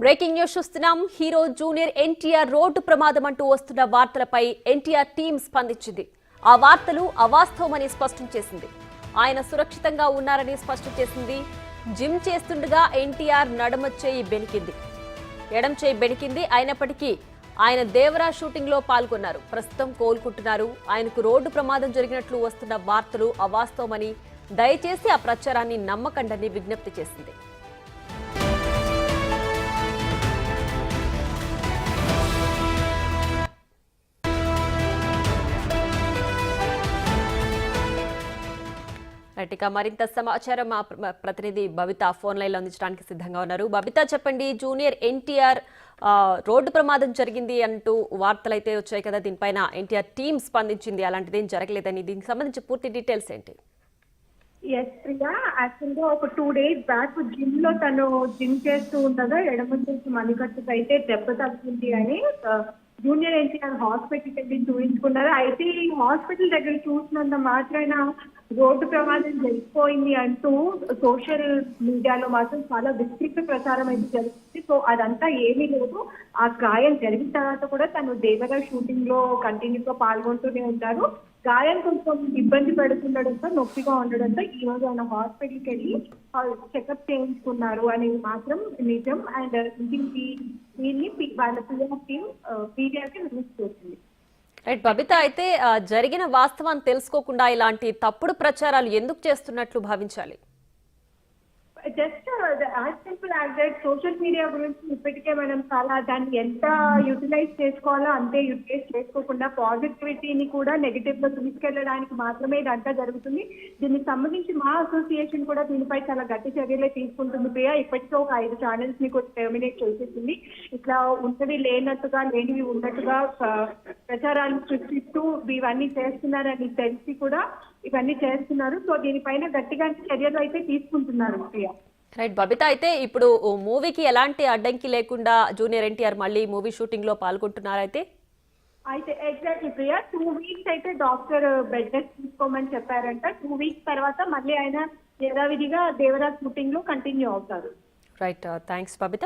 Breaking news చూస్తున్నాం. Hero junior NTR road ప్రమాదం అంటూ వస్తున్న వార్తలపై ఎన్టీఆర్ టీం స్పందించింది. ఆ వార్తలు అవాస్తవమని స్పష్టం చేసింది. ఆయన సురక్షితంగా ఉన్నారని స్పష్టం చేసింది. జిమ్ చేస్తుండగా ఎన్టీఆర్ ఎడమ చేయి బెణికింది. అయినప్పటికీ ఆయన దేవరా షూటింగ్ లో పాల్గొన్నారు. ప్రస్తుతం కోలుకుంటున్నారు. ఆయనకు రోడ్డు ప్రమాదం జరిగినట్లు వస్తున్న వార్తలు అవాస్తవమని, దయచేసి ఆ ప్రచారాన్ని నమ్మకండని విజ్ఞప్తి చేసింది. ఇక మరింత సమాచారం మా ప్రతినిధి బబిత ఫోన్ లైన్ లో అందించడానికి సిద్ధంగా ఉన్నారు. బబిత, చెప్పండి, జూనియర్ ఎన్టీఆర్ రోడ్డు ప్రమాదం జరిగింది అంటూ వార్తలు అయితే వచ్చాయి కదా, దీనిపైన ఎన్టీఆర్ టీం స్పందించింది, అలాంటిది ఏం జరగలేదని, దీనికి సంబంధించి పూర్తి డీటెయిల్స్ ఏంటి? ఎస్ ప్రియా, యాక్చువల్గా ఒక 2 days బ్యాక్ జిమ్ లో తను జిమ్ చేస్తూ ఉండగా ఎడమ చేతి మణికట్టుకు అయితే దెబ్బ తగ్గింది అని జూనియర్ ఎన్టీఆర్ హాస్పిటల్కి వెళ్ళి చూపించుకున్నారు. అయితే ఈ హాస్పిటల్ దగ్గర చూసినంత మాత్రాన రోడ్డు ప్రమాదం జరిగిపోయింది అంటూ సోషల్ మీడియాలో మాత్రం చాలా విస్తృత ప్రచారం అయితే జరుగుతుంది. సో అదంతా ఏమీ లేదు. ఆ గాయం జరిగిన తర్వాత కూడా తను దేవరా షూటింగ్ లో కంటిన్యూగా పాల్గొంటూనే ఉంటారు. గాయం కొంచెం ఇబ్బంది పడుతుండడంతో, నొప్పిగా ఉండడంతో ఈ రోజు ఆయన హాస్పిటల్కి వెళ్ళి చెకప్ చేయించుకున్నారు అనేది మాత్రం నిజం. అండ్ దీన్ని వాళ్ళ పిఆర్ టీం మీడియాకి రిలీజ్ చేసింది. రైట్ బబిత, అయితే జరిగిన వాస్తవాన్ని తెలుసుకోకుండా ఇలాంటి తప్పుడు ప్రచారాలు ఎందుకు చేస్తున్నట్లు భావించాలి? Just as simple as that social media గురించి ఇప్పటికే మనం చాలా దాన్ని ఎంత యూటిలైజ్ చేసుకోవాలో అంతే యూటిలైజ్ చేసుకోకుండా పాజిటివిటీని కూడా నెగిటివ్ లో తీసుకెళ్లడానికి మాత్రమే ఇదంతా జరుగుతుంది. దీనికి సంబంధించి మా అసోసియేషన్ కూడా దీనిపై చాలా గట్టి చర్యలే తీసుకుంటుంది ప్రియా. ఇప్పటికే ఒక 5 ఛానల్స్ ని కూడా టెర్మినేట్ చేసేసింది. ఇట్లా ఉన్నవి లేనట్టుగా, లేనివి ఉన్నట్టుగా ప్రచారాలు సృష్టిస్తూ ఇవన్నీ చేస్తున్నారని తెలిసి కూడా ఇవన్నీ చేస్తున్నారు. సో దీనిపైన గట్టిగా చర్యలు అయితే తీసుకుంటున్నారు ప్రియా. రైట్ బబిత, అయితే ఇప్పుడు మూవీకి ఎలాంటి అడ్డంకి లేకుండా జూనియర్ ఎన్టీఆర్ మళ్ళీ మూవీ షూటింగ్ లో పాల్గొంటున్నారు. అయితే ఎగ్జాక్ట్లీ ప్రియా, 2 weeks అయితే డాక్టర్ బెడ్ రెస్ట్ తీసుకోమని చెప్పారంట. 2 weeks తర్వాత మళ్ళీ ఆయన యథావిధిగా దేవరాజ్ షూటింగ్ లో కంటిన్యూ అవుతారు. Right, thanks Babita.